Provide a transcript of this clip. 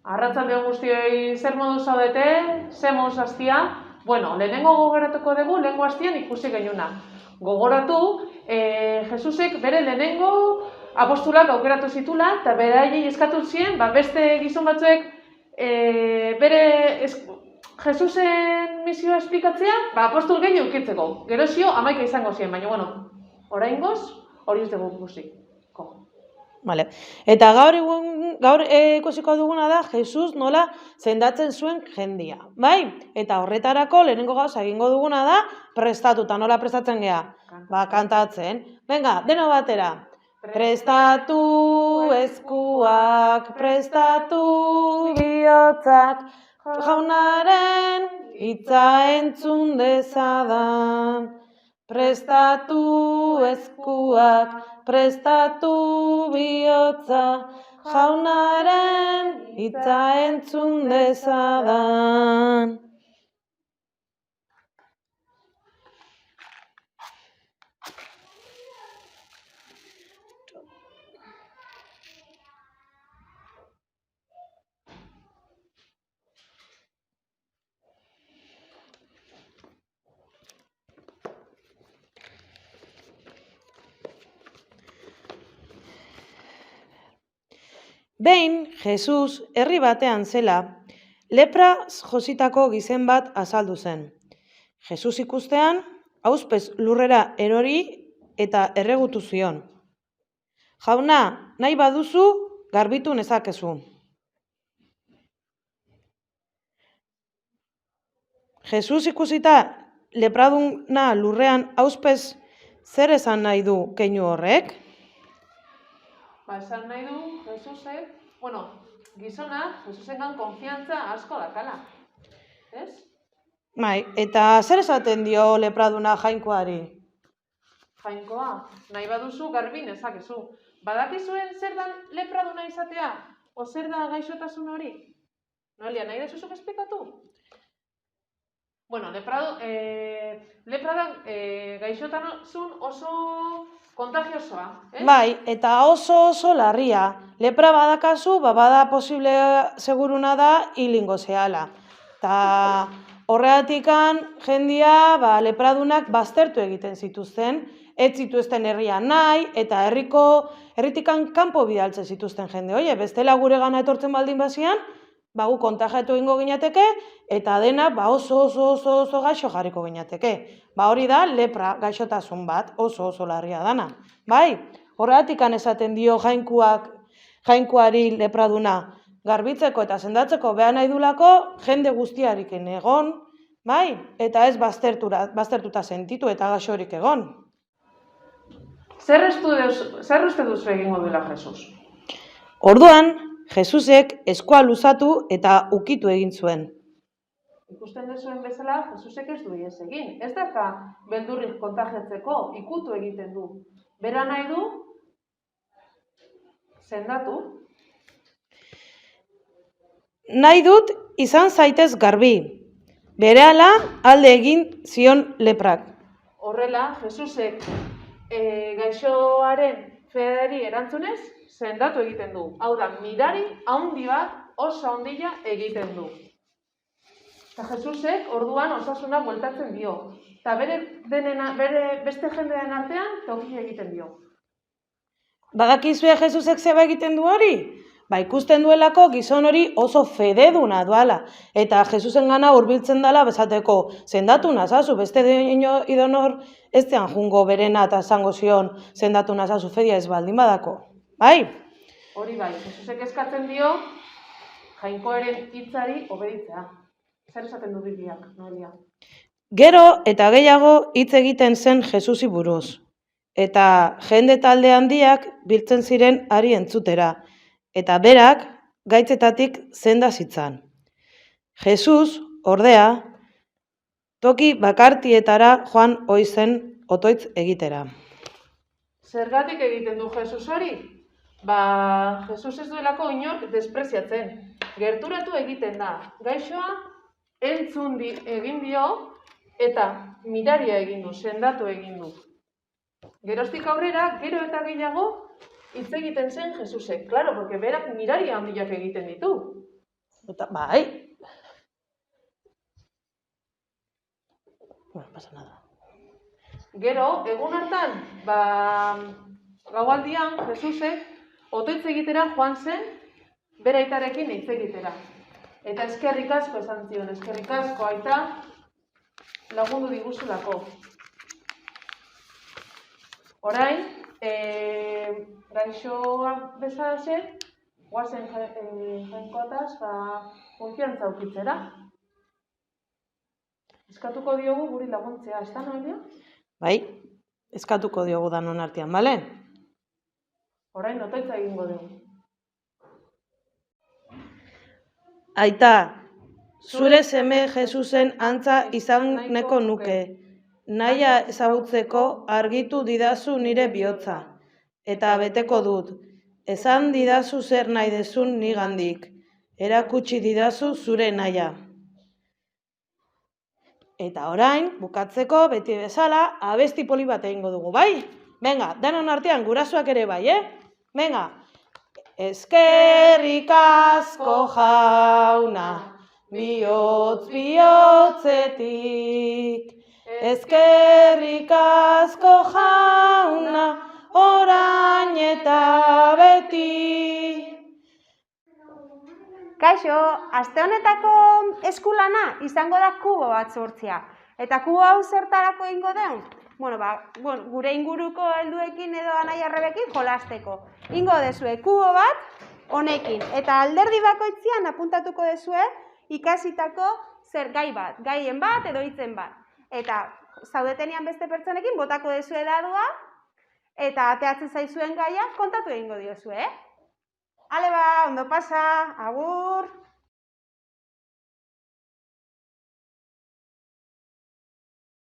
Arratsalde guztioi zer modu zaudete, ze moduz hastia? Bueno, lehenengo gogoratuko dugu, lehengo hastian ikusi gehiuna. Gogoratu, Jesusek bere lehenengo apostolak aukeratu zitula, eta beraiei eskatu zien, beste gizon batzuek Jesusen misioa esplikatzea, apostol gehi eukitzeko. Gerozio, 11 izango ziren, baina, bueno, oraingoz, hori ez dugu ikusiko. Vale. Eta gaur ikusiko duguna da Jesus nola sendatzen zuen jendia, bai? Eta horretarako lehenengo gauza egingo duguna da prestatuta, nola prestatzen gea? Kantatzen. Venga, deno batera. Prestatu eskuak, prestatu bihotzak, jaunaren hitza entzun dezadan. Prestatu eskuak, prestatu bihotza, jaunaren hitza entzun dezadan. Behin, Jesus herri batean zela, lepra jositako gizen bat azaldu zen. Jesus ikustean, auzpez lurrera erori eta erregutu zion. Jauna, nahi baduzu, garbitu nezakezu. Jesus ikusita lepraduna lurrean auzpez zer esan nahi du keinu horrek? Esan nahi du, Jesusek, gizona, Jesusengan konfiantza asko dakala. Ez? Bai, eta zer esaten dio lepraduna jainkoari? Jainkoa, nahi baduzu garbi nezakezu. Badakizuen zer da lepraduna izatea? O zer da gaixotasun hori? Noelia, nahi dezuzuk esplikatu? Bueno, lepradan gaixotasun oso kontagiosoa, eh? Bai, eta oso larria. Lepra badakazu, bada posible seguruna da hilingo zehala. Ta horregatikan jendia lepradunak baztertu egiten zituzten, ez zituzten herria nahi, eta herritikan kanpo bidaltzen zituzten jende. Oie, bestela gure gana etortzen baldin bazian, gu kontagiatu egingo ginateke, eta dena oso gaixo jarriko ginateke. Hori da lepra gaixotasun bat, oso larria dana. Bai, horregatikan esaten dio jainkoari lepraduna, garbitzeko eta sendatzeko behar nahi dulako jende guztiarekin egon, bai, eta ez baztertuta sentitu eta gaixorik egon. Zer uste duzu egingo duela Jesus? Orduan, Jesusek eskua luzatu eta ukitu egin zuen. Ikusten duzuen bezala, Jesusek ez du ihes egin. Ez daka beldurrik kontagiatzeko, ikutu egiten du. Bera nahi du, sendatu. Nahi dut izan zaitez garbi. Berehala alde egin zion leprak. Horrela, Jesusek gaixoaren fedeari erantzunez, sendatu egiten du. Hau da, mirari handi bat oso handia egiten du. Eta Jesusek orduan osasuna bueltatzen dio. Eta bere beste jendean artean tokia egiten dio. Badakizue Jesusek zeba egiten du hori? Ikusten duelako gizon hori oso fededuna duala. Eta Jesusengana hurbiltzen dela bezateko sendatu nazazu, beste idonor ez zean jungo berena eta esango zion sendatu nazazu fedia ez baldin badako. Bai? Hori bai, Jesusek eskatzen dio jainkoaren hitzari obeditzea. Zer esaten du Bibliak, Noelia? Gero eta gehiago hitz egiten zen Jesusi buruz. Eta jende talde handiak biltzen ziren hari entzutera. Eta berak gaitzetatik senda zitzan. Jesus, ordea, toki bakartietara joan ohi zen otoitz egitera. Zergatik egiten du Jesus hori? Jesus ez duelako inork despreziatzen. Gerturatu egiten da. Gaixoa entzun egin dio eta miraria egin du, sendatu egin du. Geroztik aurrera, gero eta gehiago hitz egiten zen Jesusek. Claro, porque berak miraria handiak egiten ditu. Bai. Bueno, pasa nada. Gero, egun hartan, gaualdian, Jesusek, otoitz egitera joan zen, bere aitarekin hitz egitera. Eta eskerrik asko esan zion, eskerrik asko aita lagundu diguzulako. Orain, gaixoak bezalaxe, guazen jainkoataz, konfiantza ukitzera. Eskatuko diogu guri laguntzea, ez da, Noelia? Bai, eskatuko diogu danon artean, bale? Orain, otoitza egingo dugu. Aita, zure seme Jesusen antza izan neko nuke. Naia ezagutzeko argitu didazu nire bihotza. Eta beteko dut, esan didazu zer nahi dezun nigandik. Erakutsi didazu zure naia. Eta orain, bukatzeko, beti bezala, abesti poli bat egingo dugu, bai? Venga, danon artean gurasoak ere bai, Venga. Eskerrik asko jauna, bihotz bihotzetik. Eskerrik asko jauna, orain eta beti. Kaixo, aste honetako eskulana izango da kubo bat sortzea. Eta kubo hau zertarako egingo den? Gure inguruko helduekin edo anai arrebekin jolasteko. Ingo dezue kubo bat honekin. Eta alderdi bakoitzean apuntatuko dezue ikasitako zer gai bat, gaien bat edo hitzen bat. Eta zaudetenean beste pertsonekin botako dezue dadua eta ateatzen zaizuen gaia kontatu egingo diozue, Ale ba, ondo pasa, agur!